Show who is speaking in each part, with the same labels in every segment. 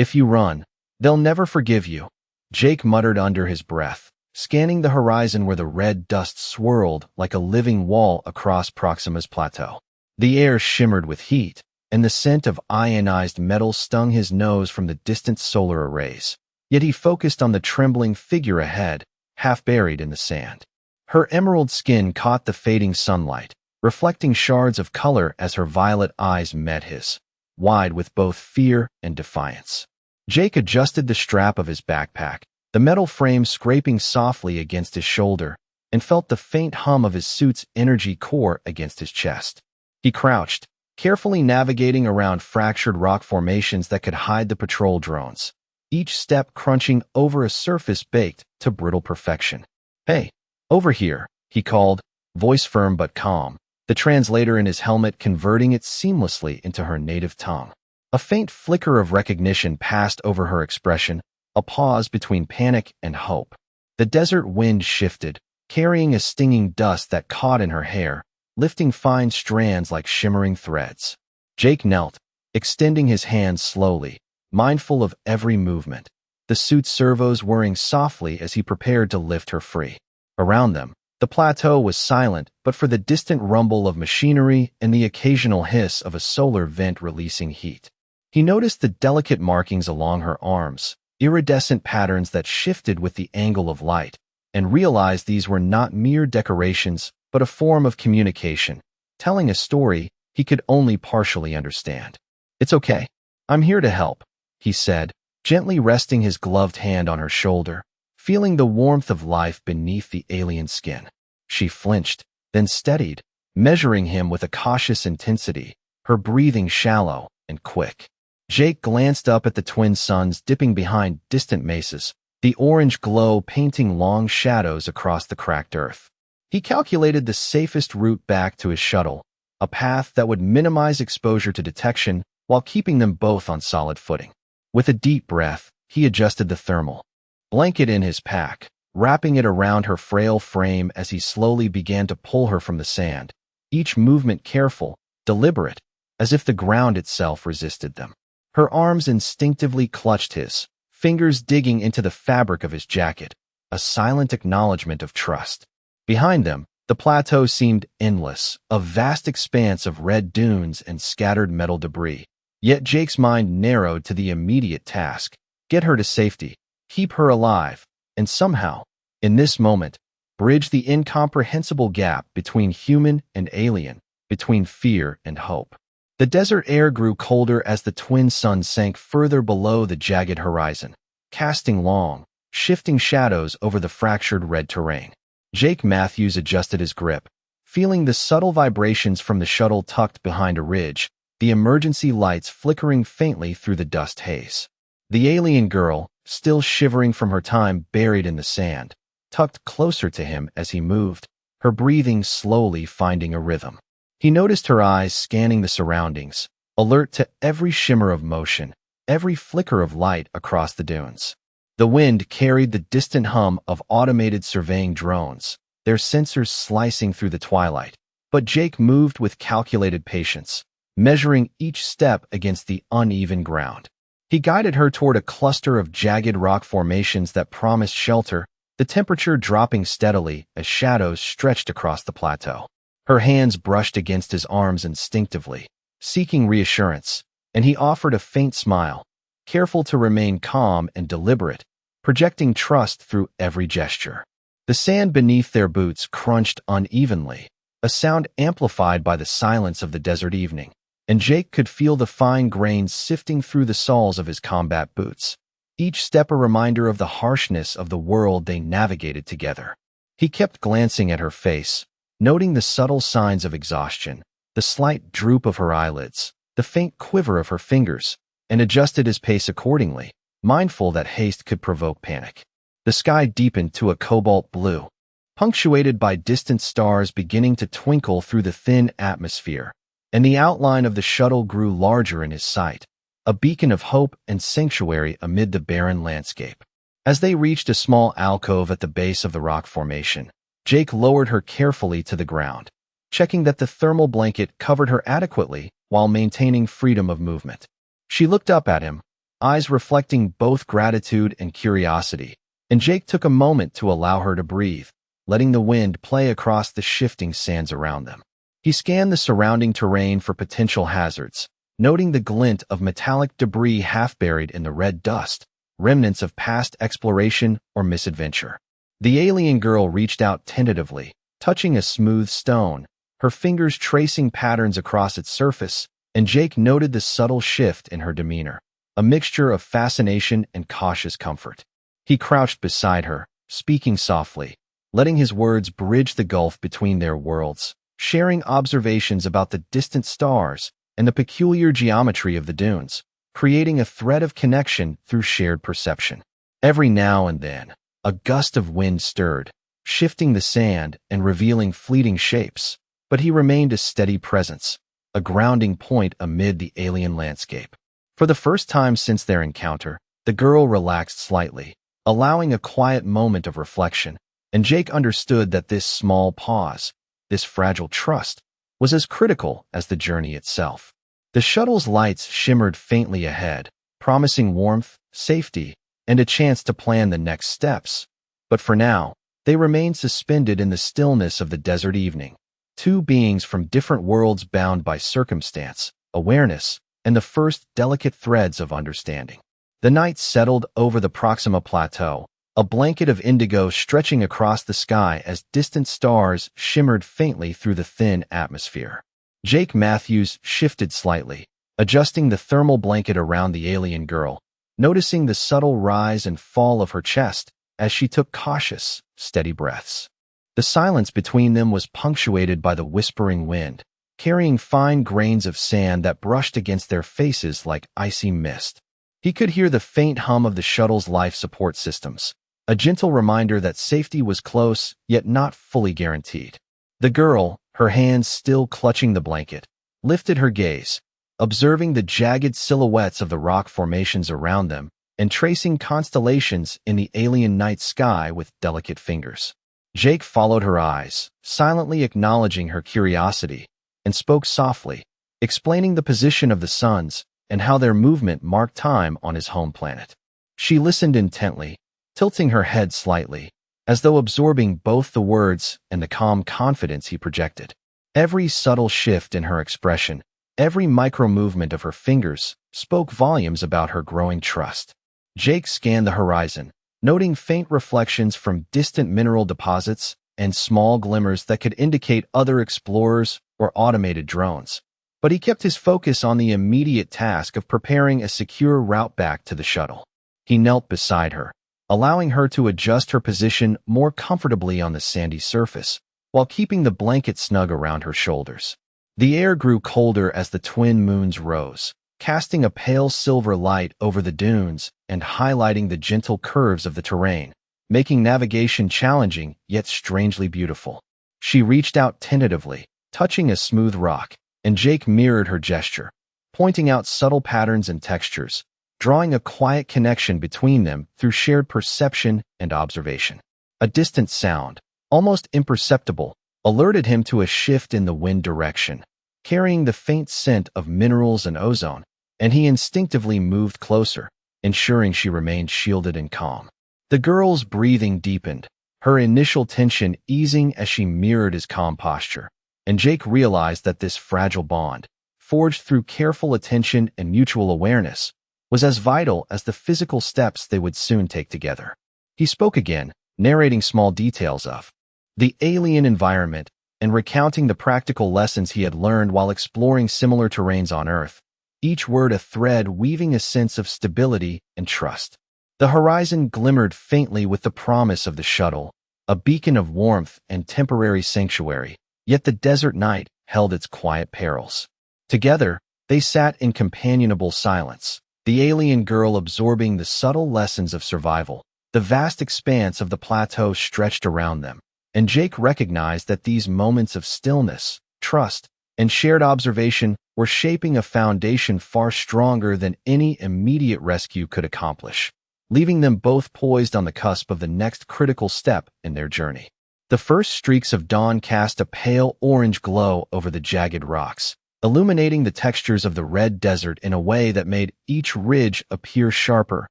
Speaker 1: If you run, they'll never forgive you, Jake muttered under his breath, scanning the horizon where the red dust swirled like a living wall across Proxima's plateau. The air shimmered with heat, and the scent of ionized metal stung his nose from the distant solar arrays. Yet he focused on the trembling figure ahead, half buried in the sand. Her emerald skin caught the fading sunlight, reflecting shards of color as her violet eyes met his, wide with both fear and defiance. Jake adjusted the strap of his backpack, the metal frame scraping softly against his shoulder, and felt the faint hum of his suit's energy core against his chest. He crouched, carefully navigating around fractured rock formations that could hide the patrol drones, each step crunching over a surface baked to brittle perfection. "Hey, over here," he called, voice firm but calm, the translator in his helmet converting it seamlessly into her native tongue. A faint flicker of recognition passed over her expression, a pause between panic and hope. The desert wind shifted, carrying a stinging dust that caught in her hair, lifting fine strands like shimmering threads. Jake knelt, extending his hands slowly, mindful of every movement, the suit's servos whirring softly as he prepared to lift her free. Around them, the plateau was silent but for the distant rumble of machinery and the occasional hiss of a solar vent releasing heat. He noticed the delicate markings along her arms, iridescent patterns that shifted with the angle of light, and realized these were not mere decorations but a form of communication, telling a story he could only partially understand. "It's okay. I'm here to help," he said, gently resting his gloved hand on her shoulder, feeling the warmth of life beneath the alien skin. She flinched, then steadied, measuring him with a cautious intensity, her breathing shallow and quick. Jake glanced up at the twin suns dipping behind distant mesas, the orange glow painting long shadows across the cracked earth. He calculated the safest route back to his shuttle, a path that would minimize exposure to detection while keeping them both on solid footing. With a deep breath, he adjusted the thermal blanket in his pack, wrapping it around her frail frame as he slowly began to pull her from the sand, each movement careful, deliberate, as if the ground itself resisted them. Her arms instinctively clutched his, fingers digging into the fabric of his jacket, a silent acknowledgement of trust. Behind them, the plateau seemed endless, a vast expanse of red dunes and scattered metal debris. Yet Jake's mind narrowed to the immediate task: get her to safety, keep her alive, and somehow, in this moment, bridge the incomprehensible gap between human and alien, between fear and hope. The desert air grew colder as the twin suns sank further below the jagged horizon, casting long, shifting shadows over the fractured red terrain. Jake Matthews adjusted his grip, feeling the subtle vibrations from the shuttle tucked behind a ridge, the emergency lights flickering faintly through the dust haze. The alien girl, still shivering from her time buried in the sand, tucked closer to him as he moved, her breathing slowly finding a rhythm. He noticed her eyes scanning the surroundings, alert to every shimmer of motion, every flicker of light across the dunes. The wind carried the distant hum of automated surveying drones, their sensors slicing through the twilight. But Jake moved with calculated patience, measuring each step against the uneven ground. He guided her toward a cluster of jagged rock formations that promised shelter, the temperature dropping steadily as shadows stretched across the plateau. Her hands brushed against his arms instinctively, seeking reassurance, and he offered a faint smile, careful to remain calm and deliberate, projecting trust through every gesture. The sand beneath their boots crunched unevenly, a sound amplified by the silence of the desert evening, and Jake could feel the fine grains sifting through the soles of his combat boots, each step a reminder of the harshness of the world they navigated together. He kept glancing at her face, noting the subtle signs of exhaustion, the slight droop of her eyelids, the faint quiver of her fingers, and adjusted his pace accordingly, mindful that haste could provoke panic. The sky deepened to a cobalt blue, punctuated by distant stars beginning to twinkle through the thin atmosphere, and the outline of the shuttle grew larger in his sight, a beacon of hope and sanctuary amid the barren landscape. As they reached a small alcove at the base of the rock formation, Jake lowered her carefully to the ground, checking that the thermal blanket covered her adequately while maintaining freedom of movement. She looked up at him, eyes reflecting both gratitude and curiosity, and Jake took a moment to allow her to breathe, letting the wind play across the shifting sands around them. He scanned the surrounding terrain for potential hazards, noting the glint of metallic debris half buried in the red dust, remnants of past exploration or misadventure. The alien girl reached out tentatively, touching a smooth stone, her fingers tracing patterns across its surface, and Jake noted the subtle shift in her demeanor, a mixture of fascination and cautious comfort. He crouched beside her, speaking softly, letting his words bridge the gulf between their worlds, sharing observations about the distant stars and the peculiar geometry of the dunes, creating a thread of connection through shared perception. Every now and then, a gust of wind stirred, shifting the sand and revealing fleeting shapes, but he remained a steady presence, a grounding point amid the alien landscape. For the first time since their encounter, the girl relaxed slightly, allowing a quiet moment of reflection, and Jake understood that this small pause, this fragile trust, was as critical as the journey itself. The shuttle's lights shimmered faintly ahead, promising warmth, safety, and a chance to plan the next steps. But for now, they remained suspended in the stillness of the desert evening, two beings from different worlds bound by circumstance, awareness, and the first delicate threads of understanding. The night settled over the Proxima plateau, a blanket of indigo stretching across the sky as distant stars shimmered faintly through the thin atmosphere. Jake Matthews shifted slightly, adjusting the thermal blanket around the alien girl, noticing the subtle rise and fall of her chest as she took cautious, steady breaths. The silence between them was punctuated by the whispering wind, carrying fine grains of sand that brushed against their faces like icy mist. He could hear the faint hum of the shuttle's life support systems, a gentle reminder that safety was close yet not fully guaranteed. The girl, her hands still clutching the blanket, lifted her gaze, observing the jagged silhouettes of the rock formations around them and tracing constellations in the alien night sky with delicate fingers. Jake followed her eyes, silently acknowledging her curiosity, and spoke softly, explaining the position of the suns and how their movement marked time on his home planet. She listened intently, tilting her head slightly, as though absorbing both the words and the calm confidence he projected. Every subtle shift in her expression, every micro-movement of her fingers, spoke volumes about her growing trust. Jake scanned the horizon, noting faint reflections from distant mineral deposits and small glimmers that could indicate other explorers or automated drones. But he kept his focus on the immediate task of preparing a secure route back to the shuttle. He knelt beside her, allowing her to adjust her position more comfortably on the sandy surface, while keeping the blanket snug around her shoulders. The air grew colder as the twin moons rose, casting a pale silver light over the dunes and highlighting the gentle curves of the terrain, making navigation challenging yet strangely beautiful. She reached out tentatively, touching a smooth rock, and Jake mirrored her gesture, pointing out subtle patterns and textures, drawing a quiet connection between them through shared perception and observation. A distant sound, almost imperceptible, alerted him to a shift in the wind direction, carrying the faint scent of minerals and ozone, and he instinctively moved closer, ensuring she remained shielded and calm. The girl's breathing deepened, her initial tension easing as she mirrored his calm posture, and Jake realized that this fragile bond, forged through careful attention and mutual awareness, was as vital as the physical steps they would soon take together. He spoke again, narrating small details of the alien environment and recounting the practical lessons he had learned while exploring similar terrains on Earth, each word a thread weaving a sense of stability and trust. The horizon glimmered faintly with the promise of the shuttle, a beacon of warmth and temporary sanctuary, yet the desert night held its quiet perils. Together, they sat in companionable silence, the alien girl absorbing the subtle lessons of survival. The vast expanse of the plateau stretched around them, and Jake recognized that these moments of stillness, trust, and shared observation were shaping a foundation far stronger than any immediate rescue could accomplish, leaving them both poised on the cusp of the next critical step in their journey. The first streaks of dawn cast a pale orange glow over the jagged rocks, illuminating the textures of the red desert in a way that made each ridge appear sharper,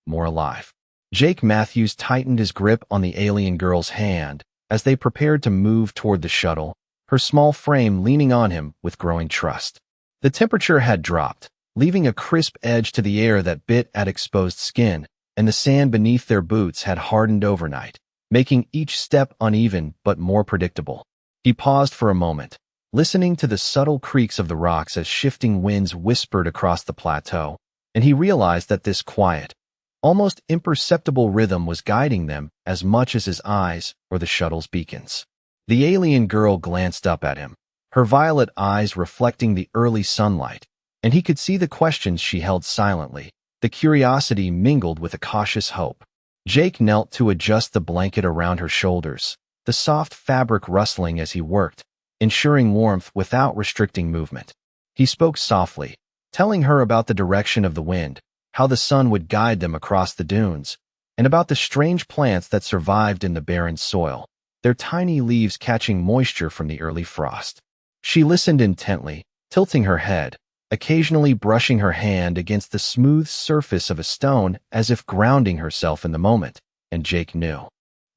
Speaker 1: more alive. Jake Matthews tightened his grip on the alien girl's hand as they prepared to move toward the shuttle, her small frame leaning on him with growing trust. The temperature had dropped, leaving a crisp edge to the air that bit at exposed skin, and the sand beneath their boots had hardened overnight, making each step uneven but more predictable. He paused for a moment, listening to the subtle creaks of the rocks as shifting winds whispered across the plateau, and he realized that this quiet, almost imperceptible rhythm was guiding them as much as his eyes or the shuttle's beacons. The alien girl glanced up at him, her violet eyes reflecting the early sunlight, and he could see the questions she held silently, the curiosity mingled with a cautious hope. Jake knelt to adjust the blanket around her shoulders, the soft fabric rustling as he worked, ensuring warmth without restricting movement. He spoke softly, telling her about the direction of the wind, how the sun would guide them across the dunes, and about the strange plants that survived in the barren soil, their tiny leaves catching moisture from the early frost. She listened intently, tilting her head, occasionally brushing her hand against the smooth surface of a stone as if grounding herself in the moment, and Jake knew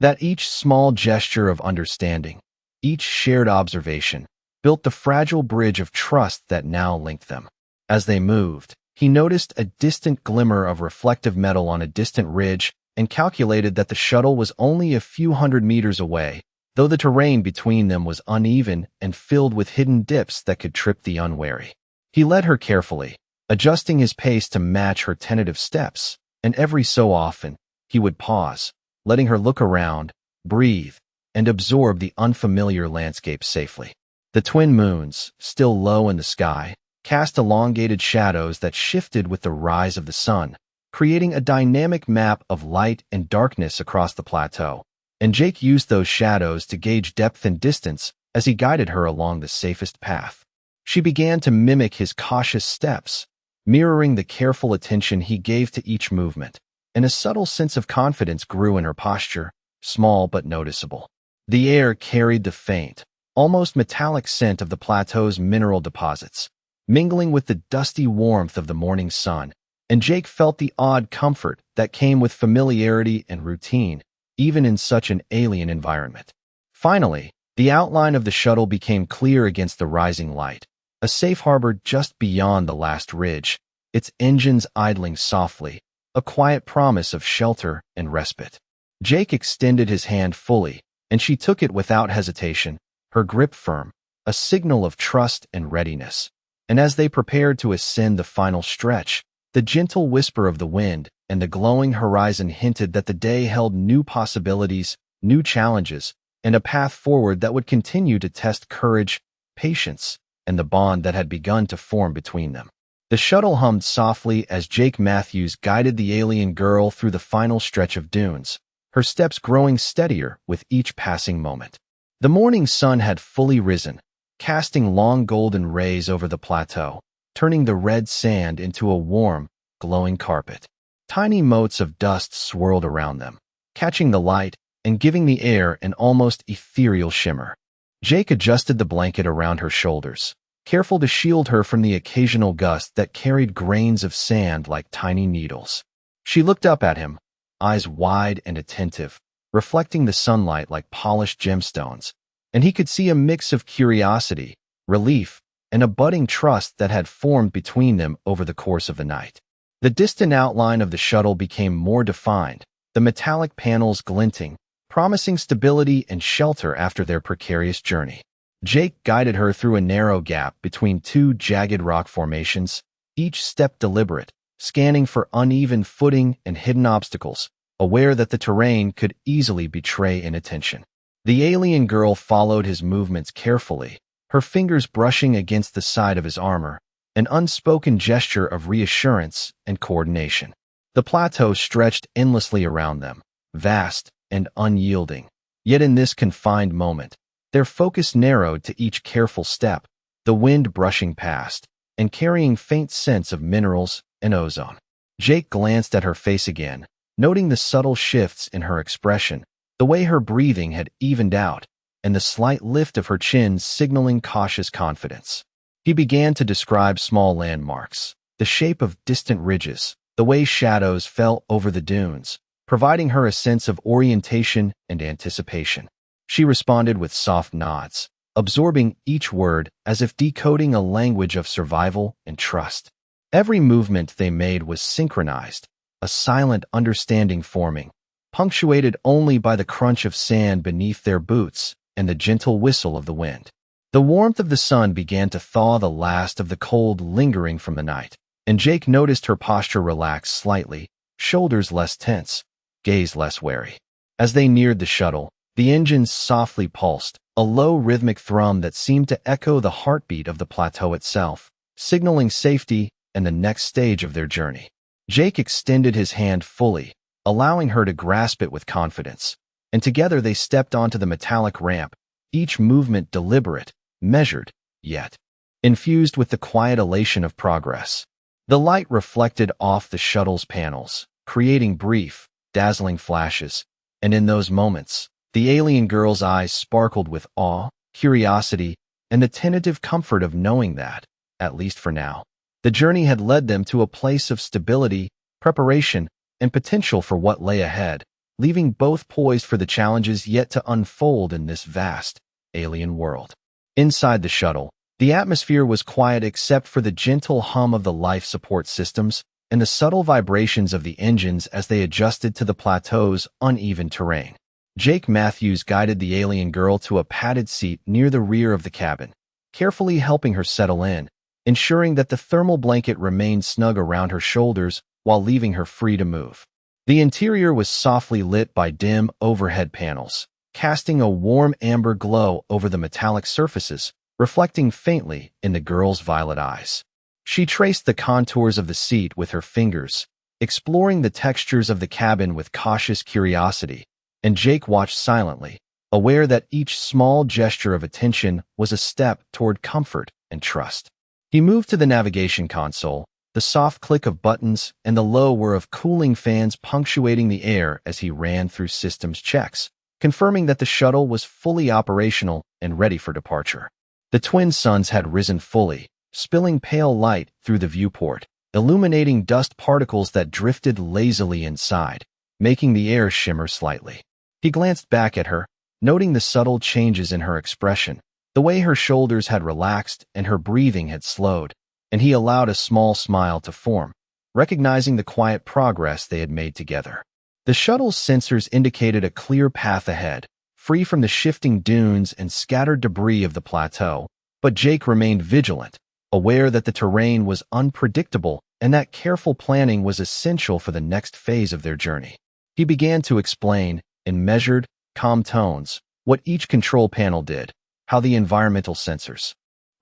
Speaker 1: that each small gesture of understanding, each shared observation, built the fragile bridge of trust that now linked them. As they moved, he noticed a distant glimmer of reflective metal on a distant ridge and calculated that the shuttle was only a few hundred meters away, though the terrain between them was uneven and filled with hidden dips that could trip the unwary. He led her carefully, adjusting his pace to match her tentative steps, and every so often, he would pause, letting her look around, breathe, and absorb the unfamiliar landscape safely. The twin moons, still low in the sky, cast elongated shadows that shifted with the rise of the sun, creating a dynamic map of light and darkness across the plateau, and Jake used those shadows to gauge depth and distance as he guided her along the safest path. She began to mimic his cautious steps, mirroring the careful attention he gave to each movement, and a subtle sense of confidence grew in her posture, small but noticeable. The air carried the faint, almost metallic scent of the plateau's mineral deposits, mingling with the dusty warmth of the morning sun, and Jake felt the odd comfort that came with familiarity and routine, even in such an alien environment. Finally, the outline of the shuttle became clear against the rising light, a safe harbor just beyond the last ridge, its engines idling softly, a quiet promise of shelter and respite. Jake extended his hand fully, and she took it without hesitation, her grip firm, a signal of trust and readiness. And as they prepared to ascend the final stretch, the gentle whisper of the wind and the glowing horizon hinted that the day held new possibilities, new challenges, and a path forward that would continue to test courage, patience, and the bond that had begun to form between them. The shuttle hummed softly as Jake Matthews guided the alien girl through the final stretch of dunes, her steps growing steadier with each passing moment. The morning sun had fully risen, casting long golden rays over the plateau, turning the red sand into a warm, glowing carpet. Tiny motes of dust swirled around them, catching the light and giving the air an almost ethereal shimmer. Jake adjusted the blanket around her shoulders, careful to shield her from the occasional gust that carried grains of sand like tiny needles. She looked up at him, eyes wide and attentive, reflecting the sunlight like polished gemstones, and he could see a mix of curiosity, relief, and a budding trust that had formed between them over the course of the night. The distant outline of the shuttle became more defined, the metallic panels glinting, promising stability and shelter after their precarious journey. Jake guided her through a narrow gap between two jagged rock formations, each step deliberate, scanning for uneven footing and hidden obstacles, aware that the terrain could easily betray inattention. The alien girl followed his movements carefully, her fingers brushing against the side of his armor, an unspoken gesture of reassurance and coordination. The plateau stretched endlessly around them, vast and unyielding. Yet in this confined moment, their focus narrowed to each careful step, the wind brushing past and carrying faint scents of minerals and ozone. Jake glanced at her face again, noting the subtle shifts in her expression, the way her breathing had evened out, and the slight lift of her chin signaling cautious confidence. He began to describe small landmarks, the shape of distant ridges, the way shadows fell over the dunes, providing her a sense of orientation and anticipation. She responded with soft nods, absorbing each word as if decoding a language of survival and trust. Every movement they made was synchronized, a silent understanding forming, punctuated only by the crunch of sand beneath their boots and the gentle whistle of the wind. The warmth of the sun began to thaw the last of the cold lingering from the night, and Jake noticed her posture relax slightly, shoulders less tense, gaze less wary. As they neared the shuttle, the engines softly pulsed, a low rhythmic thrum that seemed to echo the heartbeat of the plateau itself, signaling safety and the next stage of their journey. Jake extended his hand fully, allowing her to grasp it with confidence, and together they stepped onto the metallic ramp, each movement deliberate, measured, yet infused with the quiet elation of progress. The light reflected off the shuttle's panels, creating brief, dazzling flashes, and in those moments, the alien girl's eyes sparkled with awe, curiosity, and the tentative comfort of knowing that, at least for now, the journey had led them to a place of stability, preparation, and potential for what lay ahead, leaving both poised for the challenges yet to unfold in this vast, alien world. Inside the shuttle, the atmosphere was quiet except for the gentle hum of the life support systems and the subtle vibrations of the engines as they adjusted to the plateau's uneven terrain. Jake Matthews guided the alien girl to a padded seat near the rear of the cabin, carefully helping her settle in, ensuring that the thermal blanket remained snug around her shoulders while leaving her free to move. The interior was softly lit by dim overhead panels, casting a warm amber glow over the metallic surfaces, reflecting faintly in the girl's violet eyes. She traced the contours of the seat with her fingers, exploring the textures of the cabin with cautious curiosity, and Jake watched silently, aware that each small gesture of attention was a step toward comfort and trust. He moved to the navigation console, the soft click of buttons and the low whir of cooling fans punctuating the air as he ran through systems checks, confirming that the shuttle was fully operational and ready for departure. The twin suns had risen fully, spilling pale light through the viewport, illuminating dust particles that drifted lazily inside, making the air shimmer slightly. He glanced back at her, noting the subtle changes in her expression, the way her shoulders had relaxed and her breathing had slowed, and he allowed a small smile to form, recognizing the quiet progress they had made together. The shuttle's sensors indicated a clear path ahead, free from the shifting dunes and scattered debris of the plateau, but Jake remained vigilant, aware that the terrain was unpredictable and that careful planning was essential for the next phase of their journey. He began to explain, in measured, calm tones, what each control panel did, how the environmental sensors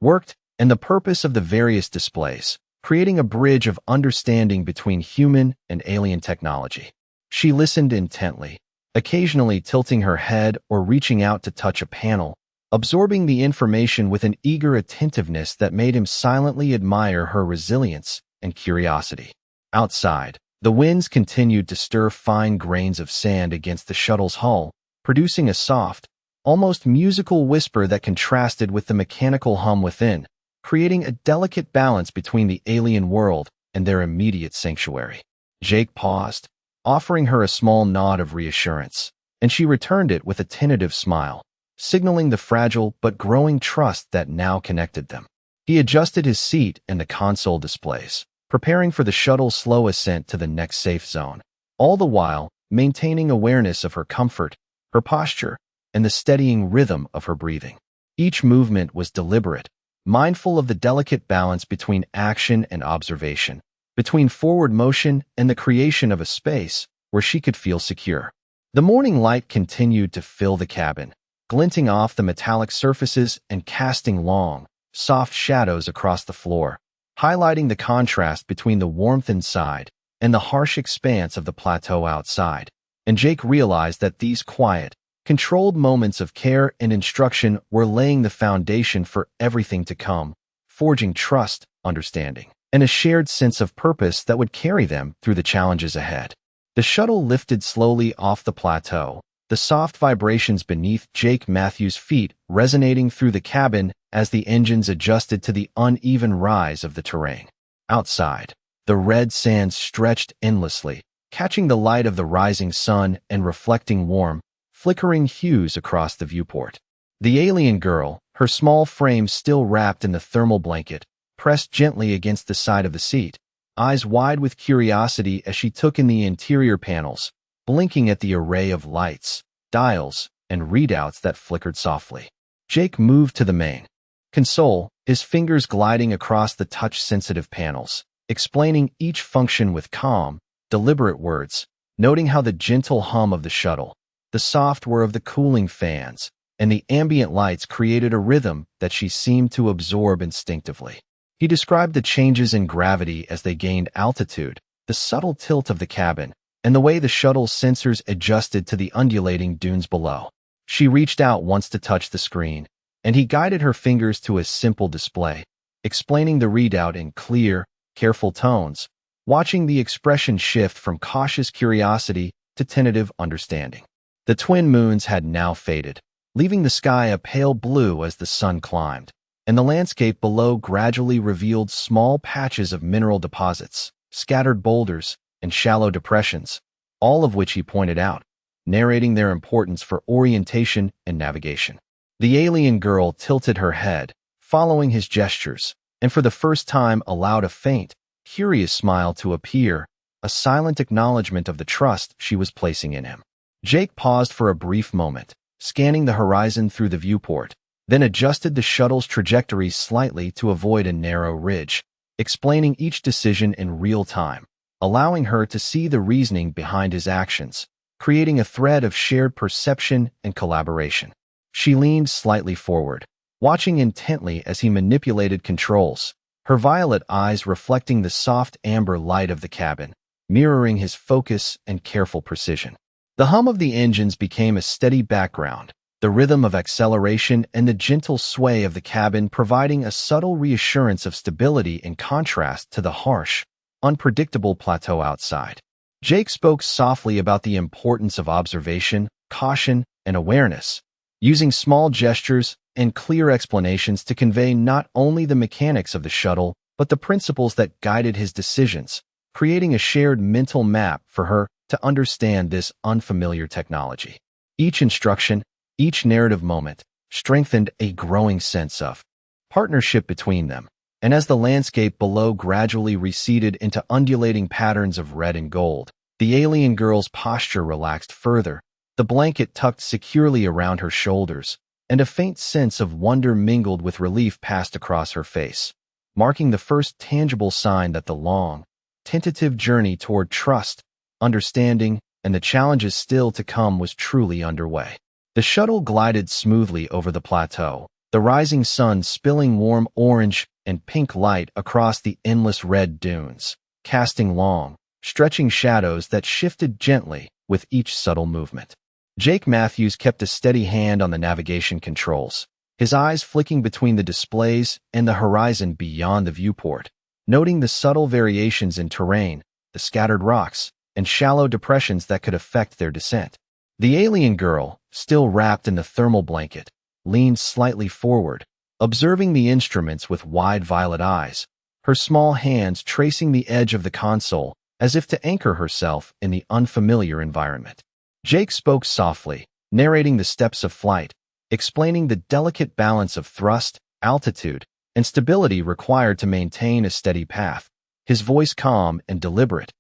Speaker 1: worked, and the purpose of the various displays, creating a bridge of understanding between human and alien technology. She listened intently, occasionally tilting her head or reaching out to touch a panel, absorbing the information with an eager attentiveness that made him silently admire her resilience and curiosity. Outside, the winds continued to stir fine grains of sand against the shuttle's hull, producing a soft, almost musical whisper that contrasted with the mechanical hum within, creating a delicate balance between the alien world and their immediate sanctuary. Jake paused, offering her a small nod of reassurance, and she returned it with a tentative smile, signaling the fragile but growing trust that now connected them. He adjusted his seat and the console displays, preparing for the shuttle's slow ascent to the next safe zone, all the while maintaining awareness of her comfort, her posture, and the steadying rhythm of her breathing. Each movement was deliberate, mindful of the delicate balance between action and observation, between forward motion and the creation of a space where she could feel secure. The morning light continued to fill the cabin, glinting off the metallic surfaces and casting long, soft shadows across the floor, highlighting the contrast between the warmth inside and the harsh expanse of the plateau outside. And Jake realized that these quiet, controlled moments of care and instruction were laying the foundation for everything to come, forging trust, understanding, and a shared sense of purpose that would carry them through the challenges ahead. The shuttle lifted slowly off the plateau, the soft vibrations beneath Jake Matthews' feet resonating through the cabin as the engines adjusted to the uneven rise of the terrain. Outside, the red sands stretched endlessly, catching the light of the rising sun and reflecting warm, flickering hues across the viewport. The alien girl, her small frame still wrapped in the thermal blanket, pressed gently against the side of the seat, eyes wide with curiosity as she took in the interior panels, blinking at the array of lights, dials, and readouts that flickered softly. Jake moved to the main console, his fingers gliding across the touch-sensitive panels, explaining each function with calm, deliberate words, noting how the gentle hum of the shuttle, the soft whir of the cooling fans, and the ambient lights created a rhythm that she seemed to absorb instinctively. He described the changes in gravity as they gained altitude, the subtle tilt of the cabin, and the way the shuttle's sensors adjusted to the undulating dunes below. She reached out once to touch the screen, and he guided her fingers to a simple display, explaining the readout in clear, careful tones, watching the expression shift from cautious curiosity to tentative understanding. The twin moons had now faded, leaving the sky a pale blue as the sun climbed, and the landscape below gradually revealed small patches of mineral deposits, scattered boulders, and shallow depressions, all of which he pointed out, narrating their importance for orientation and navigation. The alien girl tilted her head, following his gestures, and for the first time allowed a faint, curious smile to appear, a silent acknowledgement of the trust she was placing in him. Jake paused for a brief moment, scanning the horizon through the viewport, then adjusted the shuttle's trajectory slightly to avoid a narrow ridge, explaining each decision in real time, allowing her to see the reasoning behind his actions, creating a thread of shared perception and collaboration. She leaned slightly forward, watching intently as he manipulated controls, her violet eyes reflecting the soft amber light of the cabin, mirroring his focus and careful precision. The hum of the engines became a steady background, the rhythm of acceleration and the gentle sway of the cabin providing a subtle reassurance of stability in contrast to the harsh, unpredictable plateau outside. Jake spoke softly about the importance of observation, caution, and awareness, using small gestures and clear explanations to convey not only the mechanics of the shuttle, but the principles that guided his decisions, creating a shared mental map for her to understand this unfamiliar technology. Each instruction, each narrative moment, strengthened a growing sense of partnership between them, and as the landscape below gradually receded into undulating patterns of red and gold, the alien girl's posture relaxed further, the blanket tucked securely around her shoulders, and a faint sense of wonder mingled with relief passed across her face, marking the first tangible sign that the long, tentative journey toward trust, understanding, and the challenges still to come was truly underway. The shuttle glided smoothly over the plateau, the rising sun spilling warm orange and pink light across the endless red dunes, casting long, stretching shadows that shifted gently with each subtle movement. Jake Matthews kept a steady hand on the navigation controls, his eyes flicking between the displays and the horizon beyond the viewport, noting the subtle variations in terrain, the scattered rocks, and shallow depressions that could affect their descent. The alien girl, still wrapped in the thermal blanket, leaned slightly forward, observing the instruments with wide violet eyes, her small hands tracing the edge of the console as if to anchor herself in the unfamiliar environment. Jake spoke softly, narrating the steps of flight, explaining the delicate balance of thrust, altitude, and stability required to maintain a steady path, his voice calm and deliberate,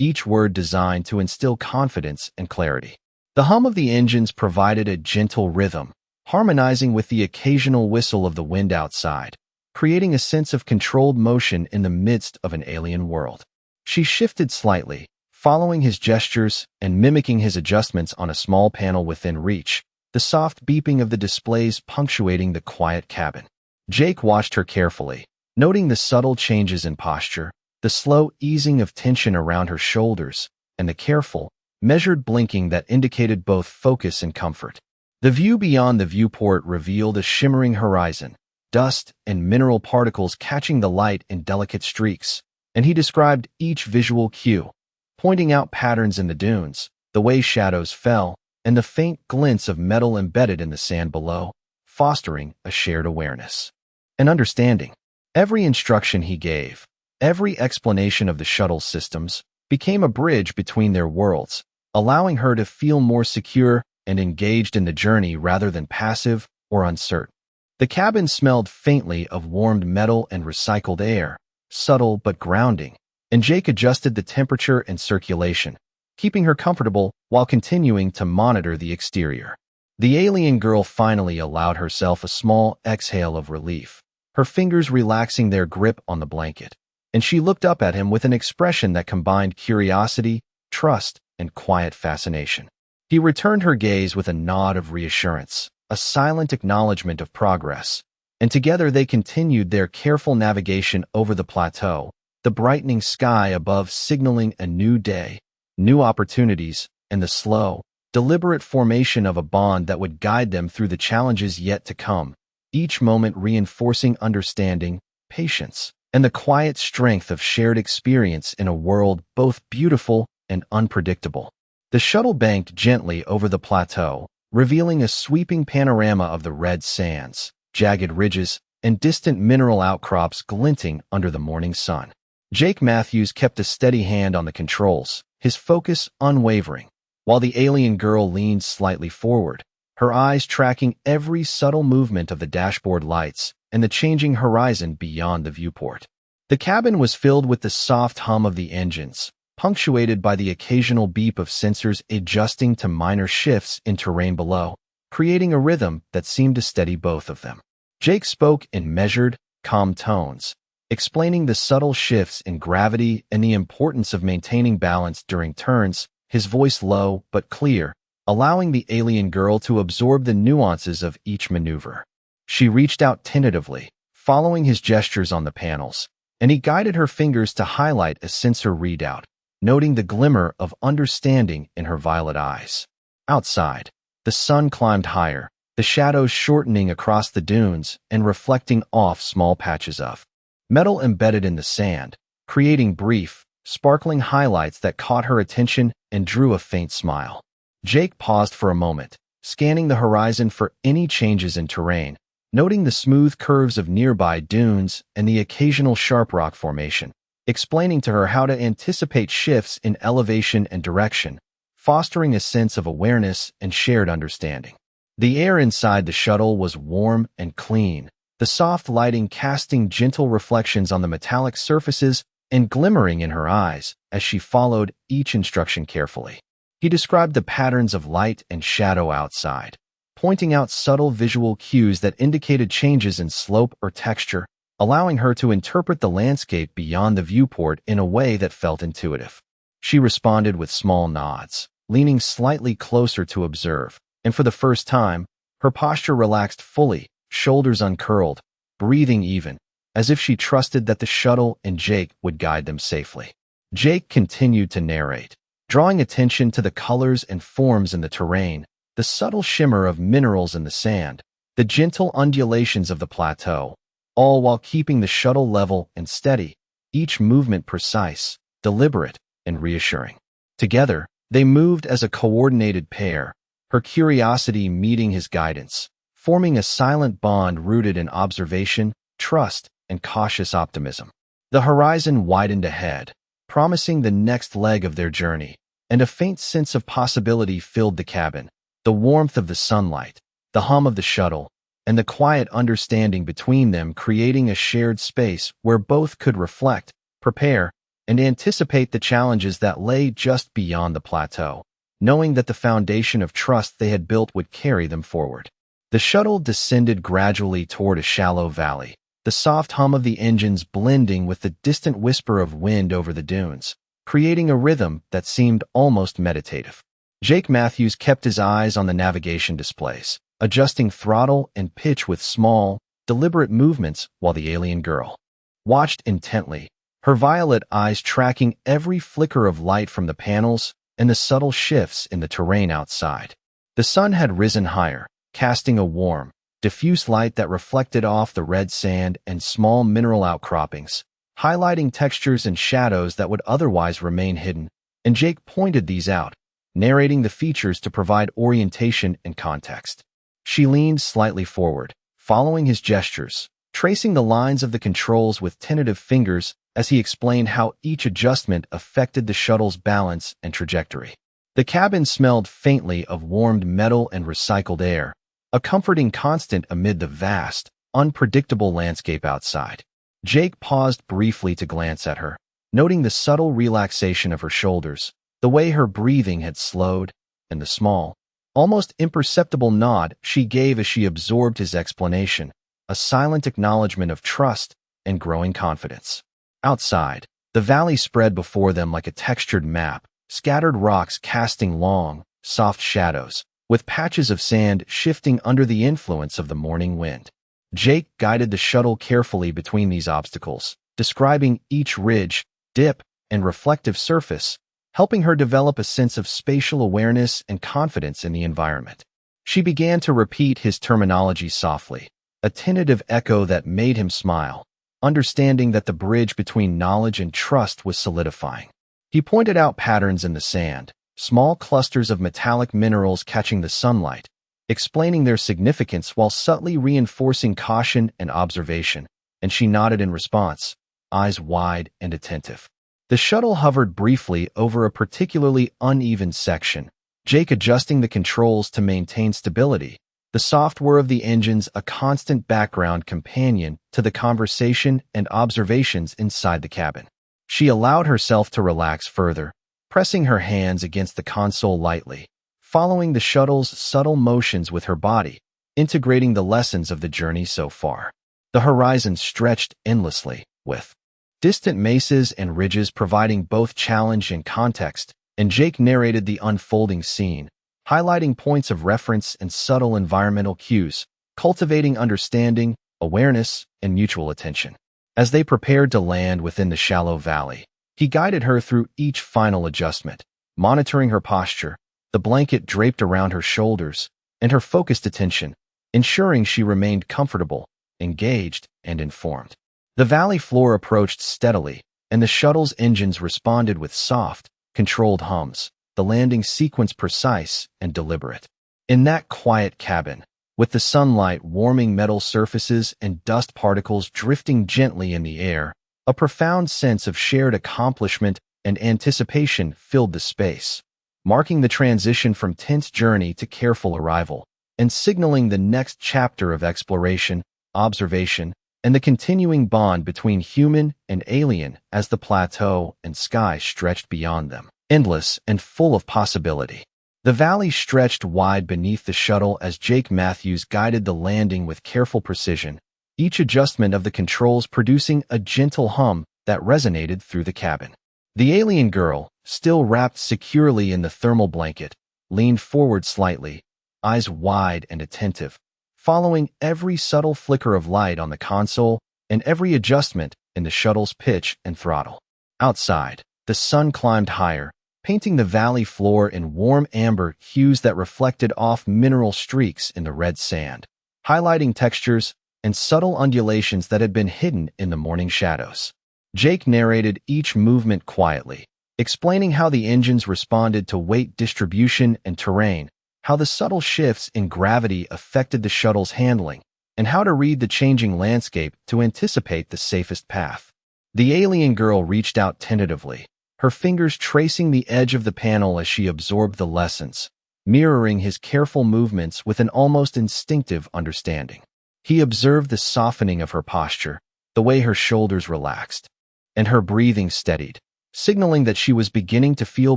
Speaker 1: each word designed to instill confidence and clarity. The hum of the engines provided a gentle rhythm, harmonizing with the occasional whistle of the wind outside, creating a sense of controlled motion in the midst of an alien world. She shifted slightly, following his gestures and mimicking his adjustments on a small panel within reach, the soft beeping of the displays punctuating the quiet cabin. Jake watched her carefully, noting the subtle changes in posture, the slow easing of tension around her shoulders, and the careful, measured blinking that indicated both focus and comfort. The view beyond the viewport revealed a shimmering horizon, dust and mineral particles catching the light in delicate streaks, and he described each visual cue, pointing out patterns in the dunes, the way shadows fell, and the faint glints of metal embedded in the sand below, fostering a shared awareness. and understanding. Every instruction he gave, every explanation of the shuttle systems, became a bridge between their worlds, allowing her to feel more secure and engaged in the journey rather than passive or uncertain. The cabin smelled faintly of warmed metal and recycled air, subtle but grounding, and Jake adjusted the temperature and circulation, keeping her comfortable while continuing to monitor the exterior. The alien girl finally allowed herself a small exhale of relief, her fingers relaxing their grip on the blanket, and she looked up at him with an expression that combined curiosity, trust, and quiet fascination. He returned her gaze with a nod of reassurance, a silent acknowledgement of progress, and together they continued their careful navigation over the plateau, the brightening sky above signaling a new day, new opportunities, and the slow, deliberate formation of a bond that would guide them through the challenges yet to come, each moment reinforcing understanding, patience, and the quiet strength of shared experience in a world both beautiful and unpredictable. The shuttle banked gently over the plateau, revealing a sweeping panorama of the red sands, jagged ridges, and distant mineral outcrops glinting under the morning sun. Jake Matthews kept a steady hand on the controls, his focus unwavering, while the alien girl leaned slightly forward, her eyes tracking every subtle movement of the dashboard lights and the changing horizon beyond the viewport. The cabin was filled with the soft hum of the engines, punctuated by the occasional beep of sensors adjusting to minor shifts in terrain below, creating a rhythm that seemed to steady both of them. Jake spoke in measured, calm tones, explaining the subtle shifts in gravity and the importance of maintaining balance during turns, his voice low but clear, allowing the alien girl to absorb the nuances of each maneuver. She reached out tentatively, following his gestures on the panels, and he guided her fingers to highlight a sensor readout, noting the glimmer of understanding in her violet eyes. Outside, the sun climbed higher, the shadows shortening across the dunes and reflecting off small patches of metal embedded in the sand, creating brief, sparkling highlights that caught her attention and drew a faint smile. Jake paused for a moment, scanning the horizon for any changes in terrain, noting the smooth curves of nearby dunes and the occasional sharp rock formation, explaining to her how to anticipate shifts in elevation and direction, fostering a sense of awareness and shared understanding. The air inside the shuttle was warm and clean, the soft lighting casting gentle reflections on the metallic surfaces and glimmering in her eyes as she followed each instruction carefully. He described the patterns of light and shadow outside, pointing out subtle visual cues that indicated changes in slope or texture, allowing her to interpret the landscape beyond the viewport in a way that felt intuitive. She responded with small nods, leaning slightly closer to observe, and for the first time, her posture relaxed fully, shoulders uncurled, breathing even, as if she trusted that the shuttle and Jake would guide them safely. Jake continued to narrate, drawing attention to the colors and forms in the terrain, the subtle shimmer of minerals in the sand, the gentle undulations of the plateau, all while keeping the shuttle level and steady, each movement precise, deliberate, and reassuring. Together, they moved as a coordinated pair, her curiosity meeting his guidance, forming a silent bond rooted in observation, trust, and cautious optimism. The horizon widened ahead, promising the next leg of their journey, and a faint sense of possibility filled the cabin, the warmth of the sunlight, the hum of the shuttle, and the quiet understanding between them creating a shared space where both could reflect, prepare, and anticipate the challenges that lay just beyond the plateau, knowing that the foundation of trust they had built would carry them forward. The shuttle descended gradually toward a shallow valley, the soft hum of the engines blending with the distant whisper of wind over the dunes, creating a rhythm that seemed almost meditative. Jake Matthews kept his eyes on the navigation displays, adjusting throttle and pitch with small, deliberate movements while the alien girl watched intently, her violet eyes tracking every flicker of light from the panels and the subtle shifts in the terrain outside. The sun had risen higher, casting a warm, diffuse light that reflected off the red sand and small mineral outcroppings, highlighting textures and shadows that would otherwise remain hidden, and Jake pointed these out, narrating the features to provide orientation and context. She leaned slightly forward, following his gestures, tracing the lines of the controls with tentative fingers as he explained how each adjustment affected the shuttle's balance and trajectory. The cabin smelled faintly of warmed metal and recycled air, a comforting constant amid the vast, unpredictable landscape outside. Jake paused briefly to glance at her, noting the subtle relaxation of her shoulders, the way her breathing had slowed, and the small, almost imperceptible nod she gave as she absorbed his explanation, a silent acknowledgement of trust and growing confidence. Outside, the valley spread before them like a textured map, scattered rocks casting long, soft shadows, with patches of sand shifting under the influence of the morning wind. Jake guided the shuttle carefully between these obstacles, describing each ridge, dip, and reflective surface, helping her develop a sense of spatial awareness and confidence in the environment. She began to repeat his terminology softly, a tentative echo that made him smile, understanding that the bridge between knowledge and trust was solidifying. He pointed out patterns in the sand, small clusters of metallic minerals catching the sunlight, explaining their significance while subtly reinforcing caution and observation, and she nodded in response, eyes wide and attentive. The shuttle hovered briefly over a particularly uneven section, Jake adjusting the controls to maintain stability, the soft whir of the engines a constant background companion to the conversation and observations inside the cabin. She allowed herself to relax further, pressing her hands against the console lightly, following the shuttle's subtle motions with her body, integrating the lessons of the journey so far. The horizon stretched endlessly, with distant mesas and ridges providing both challenge and context, and Jake narrated the unfolding scene, highlighting points of reference and subtle environmental cues, cultivating understanding, awareness, and mutual attention. As they prepared to land within the shallow valley, he guided her through each final adjustment, monitoring her posture, the blanket draped around her shoulders, and her focused attention, ensuring she remained comfortable, engaged, and informed. The valley floor approached steadily, and the shuttle's engines responded with soft, controlled hums, the landing sequence precise and deliberate. In that quiet cabin, with the sunlight warming metal surfaces and dust particles drifting gently in the air, a profound sense of shared accomplishment and anticipation filled the space, marking the transition from tense journey to careful arrival, and signaling the next chapter of exploration, observation, and the continuing bond between human and alien as the plateau and sky stretched beyond them, endless and full of possibility. The valley stretched wide beneath the shuttle as Jake Matthews guided the landing with careful precision, each adjustment of the controls producing a gentle hum that resonated through the cabin. The alien girl, still wrapped securely in the thermal blanket, leaned forward slightly, eyes wide and attentive, following every subtle flicker of light on the console and every adjustment in the shuttle's pitch and throttle. Outside, the sun climbed higher, painting the valley floor in warm amber hues that reflected off mineral streaks in the red sand, highlighting textures and subtle undulations that had been hidden in the morning shadows. Jake narrated each movement quietly, explaining how the engines responded to weight distribution and terrain, how the subtle shifts in gravity affected the shuttle's handling, and how to read the changing landscape to anticipate the safest path. The alien girl reached out tentatively, her fingers tracing the edge of the panel as she absorbed the lessons, mirroring his careful movements with an almost instinctive understanding. He observed the softening of her posture, the way her shoulders relaxed, and her breathing steadied, signaling that she was beginning to feel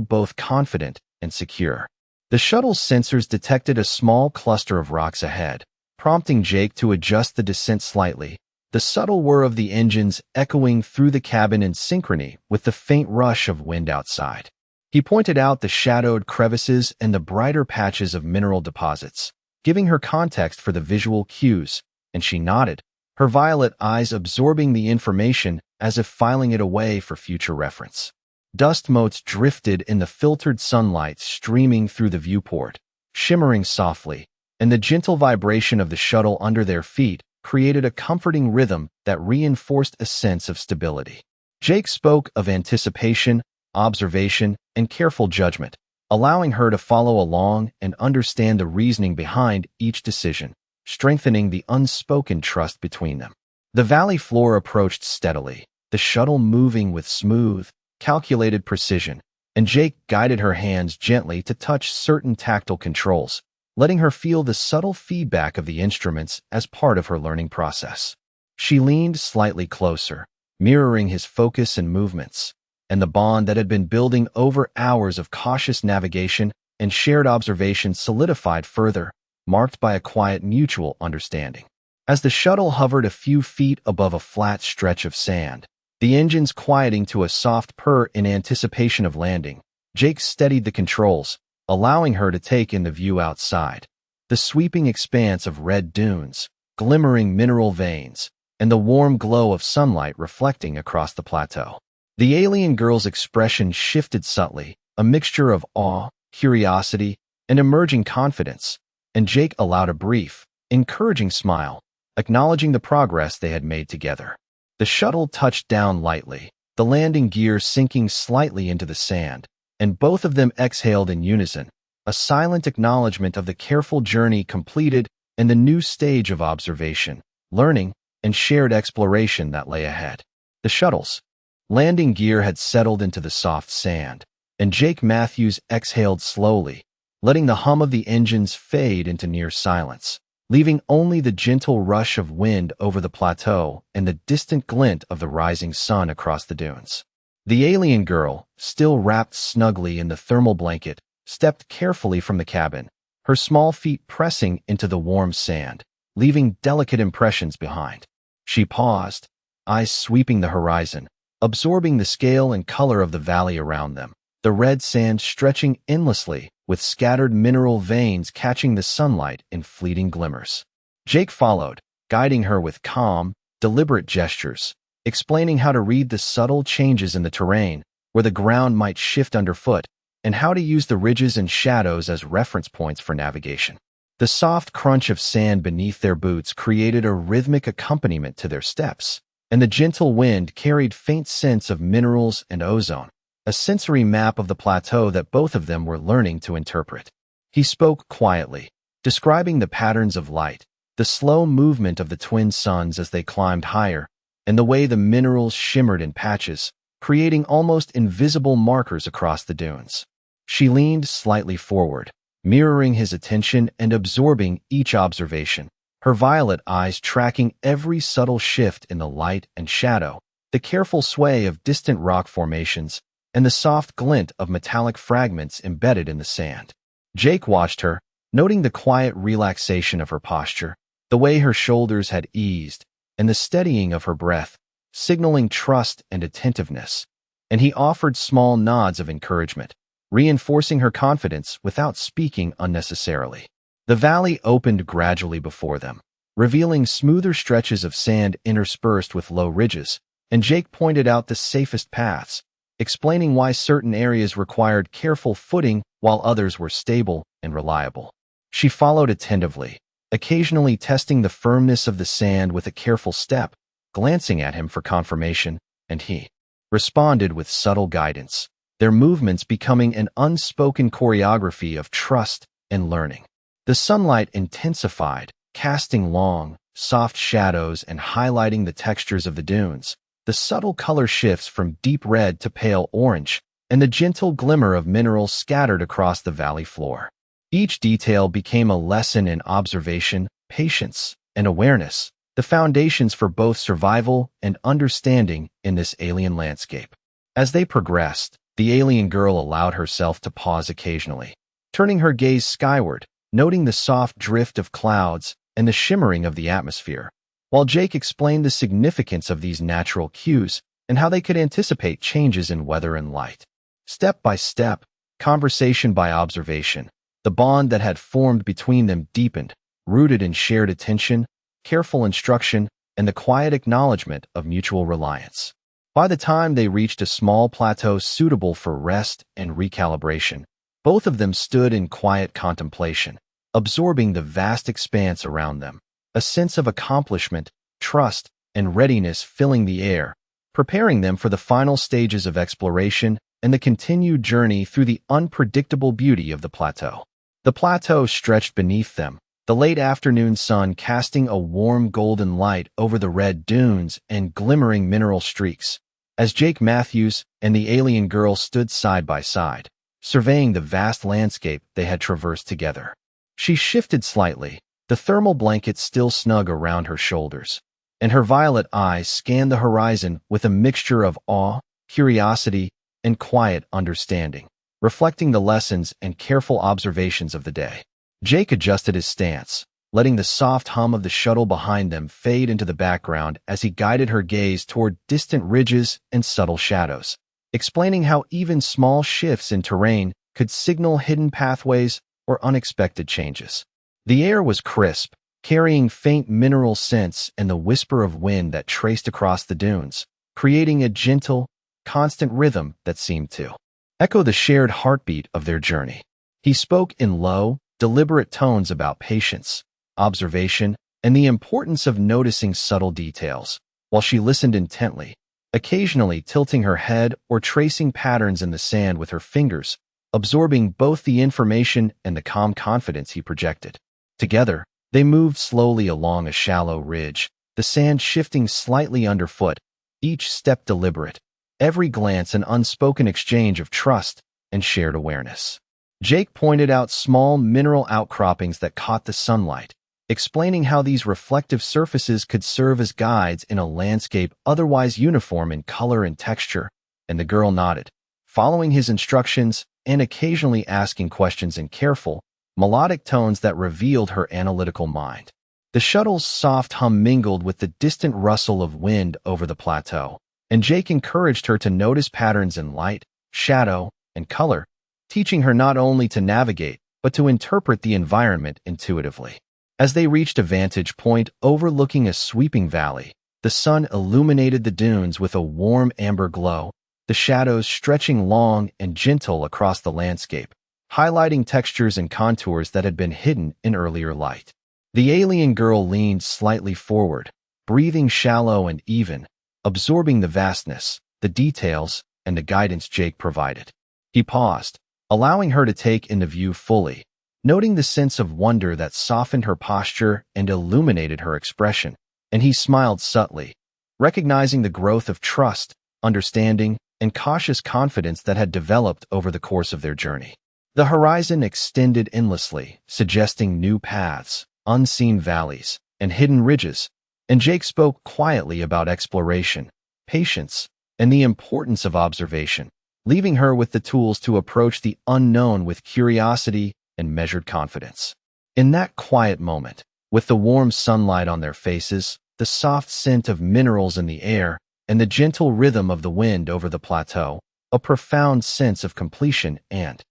Speaker 1: both confident and secure. The shuttle's sensors detected a small cluster of rocks ahead, prompting Jake to adjust the descent slightly, the subtle whir of the engines echoing through the cabin in synchrony with the faint rush of wind outside. He pointed out the shadowed crevices and the brighter patches of mineral deposits, giving her context for the visual cues, and she nodded, her violet eyes absorbing the information as if filing it away for future reference. Dust motes drifted in the filtered sunlight streaming through the viewport, shimmering softly, and the gentle vibration of the shuttle under their feet created a comforting rhythm that reinforced a sense of stability. Jake spoke of anticipation, observation, and careful judgment, allowing her to follow along and understand the reasoning behind each decision, strengthening the unspoken trust between them. The valley floor approached steadily, the shuttle moving with smooth, calculated precision, and Jake guided her hands gently to touch certain tactile controls, letting her feel the subtle feedback of the instruments as part of her learning process. She leaned slightly closer, mirroring his focus and movements, and the bond that had been building over hours of cautious navigation and shared observation solidified further, marked by a quiet mutual understanding. As the shuttle hovered a few feet above a flat stretch of sand, the engines quieting to a soft purr in anticipation of landing, Jake steadied the controls, allowing her to take in the view outside. The sweeping expanse of red dunes, glimmering mineral veins, and the warm glow of sunlight reflecting across the plateau. The alien girl's expression shifted subtly, a mixture of awe, curiosity, and emerging confidence, and Jake allowed a brief, encouraging smile, acknowledging the progress they had made together. The shuttle touched down lightly, the landing gear sinking slightly into the sand, and both of them exhaled in unison, a silent acknowledgement of the careful journey completed and the new stage of observation, learning, and shared exploration that lay ahead. The shuttle's landing gear had settled into the soft sand, and Jake Matthews exhaled slowly, letting the hum of the engines fade into near silence, leaving only the gentle rush of wind over the plateau and the distant glint of the rising sun across the dunes. The alien girl, still wrapped snugly in the thermal blanket, stepped carefully from the cabin, her small feet pressing into the warm sand, leaving delicate impressions behind. She paused, eyes sweeping the horizon, absorbing the scale and color of the valley around them, the red sand stretching endlessly, with scattered mineral veins catching the sunlight in fleeting glimmers. Jake followed, guiding her with calm, deliberate gestures, explaining how to read the subtle changes in the terrain, where the ground might shift underfoot, and how to use the ridges and shadows as reference points for navigation. The soft crunch of sand beneath their boots created a rhythmic accompaniment to their steps, and the gentle wind carried faint scents of minerals and ozone, a sensory map of the plateau that both of them were learning to interpret. He spoke quietly, describing the patterns of light, the slow movement of the twin suns as they climbed higher, and the way the minerals shimmered in patches, creating almost invisible markers across the dunes. She leaned slightly forward, mirroring his attention and absorbing each observation, her violet eyes tracking every subtle shift in the light and shadow, the careful sway of distant rock formations, and the soft glint of metallic fragments embedded in the sand. Jake watched her, noting the quiet relaxation of her posture, the way her shoulders had eased, and the steadying of her breath, signaling trust and attentiveness, and he offered small nods of encouragement, reinforcing her confidence without speaking unnecessarily. The valley opened gradually before them, revealing smoother stretches of sand interspersed with low ridges, and Jake pointed out the safest paths, explaining why certain areas required careful footing while others were stable and reliable. She followed attentively, occasionally testing the firmness of the sand with a careful step, glancing at him for confirmation, and he responded with subtle guidance, their movements becoming an unspoken choreography of trust and learning. The sunlight intensified, casting long, soft shadows and highlighting the textures of the dunes, the subtle color shifts from deep red to pale orange, and the gentle glimmer of minerals scattered across the valley floor. Each detail became a lesson in observation, patience, and awareness, the foundations for both survival and understanding in this alien landscape. As they progressed, the alien girl allowed herself to pause occasionally, turning her gaze skyward, noting the soft drift of clouds and the shimmering of the atmosphere, while Jake explained the significance of these natural cues and how they could anticipate changes in weather and light. Step by step, conversation by observation, the bond that had formed between them deepened, rooted in shared attention, careful instruction, and the quiet acknowledgement of mutual reliance. By the time they reached a small plateau suitable for rest and recalibration, both of them stood in quiet contemplation, absorbing the vast expanse around them, a sense of accomplishment, trust, and readiness filling the air, preparing them for the final stages of exploration and the continued journey through the unpredictable beauty of the plateau. The plateau stretched beneath them, the late afternoon sun casting a warm golden light over the red dunes and glimmering mineral streaks, as Jake Matthews and the alien girl stood side by side, surveying the vast landscape they had traversed together. She shifted slightly, the thermal blanket still snug around her shoulders, and her violet eyes scanned the horizon with a mixture of awe, curiosity, and quiet understanding, reflecting the lessons and careful observations of the day. Jake adjusted his stance, letting the soft hum of the shuttle behind them fade into the background as he guided her gaze toward distant ridges and subtle shadows, explaining how even small shifts in terrain could signal hidden pathways or unexpected changes. The air was crisp, carrying faint mineral scents and the whisper of wind that traced across the dunes, creating a gentle, constant rhythm that seemed to echo the shared heartbeat of their journey. He spoke in low, deliberate tones about patience, observation, and the importance of noticing subtle details, while she listened intently, occasionally tilting her head or tracing patterns in the sand with her fingers, absorbing both the information and the calm confidence he projected. Together, they moved slowly along a shallow ridge, the sand shifting slightly underfoot, each step deliberate, every glance an unspoken exchange of trust and shared awareness. Jake pointed out small mineral outcroppings that caught the sunlight, explaining how these reflective surfaces could serve as guides in a landscape otherwise uniform in color and texture, and the girl nodded, following his instructions and occasionally asking questions in careful, melodic tones that revealed her analytical mind. The shuttle's soft hum mingled with the distant rustle of wind over the plateau, and Jake encouraged her to notice patterns in light, shadow, and color, teaching her not only to navigate, but to interpret the environment intuitively. As they reached a vantage point overlooking a sweeping valley, the sun illuminated the dunes with a warm amber glow, the shadows stretching long and gentle across the landscape, highlighting textures and contours that had been hidden in earlier light. The alien girl leaned slightly forward, breathing shallow and even, absorbing the vastness, the details, and the guidance Jake provided. He paused, allowing her to take in the view fully, noting the sense of wonder that softened her posture and illuminated her expression, and he smiled subtly, recognizing the growth of trust, understanding, and cautious confidence that had developed over the course of their journey. The horizon extended endlessly, suggesting new paths, unseen valleys, and hidden ridges, and Jake spoke quietly about exploration, patience, and the importance of observation, leaving her with the tools to approach the unknown with curiosity and measured confidence. In that quiet moment, with the warm sunlight on their faces, the soft scent of minerals in the air, and the gentle rhythm of the wind over the plateau, a profound sense of completion and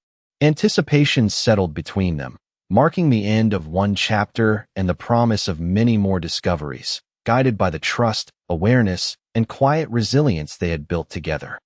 Speaker 1: anticipation settled between them, marking the end of one chapter and the promise of many more discoveries, guided by the trust, awareness, and quiet resilience they had built together.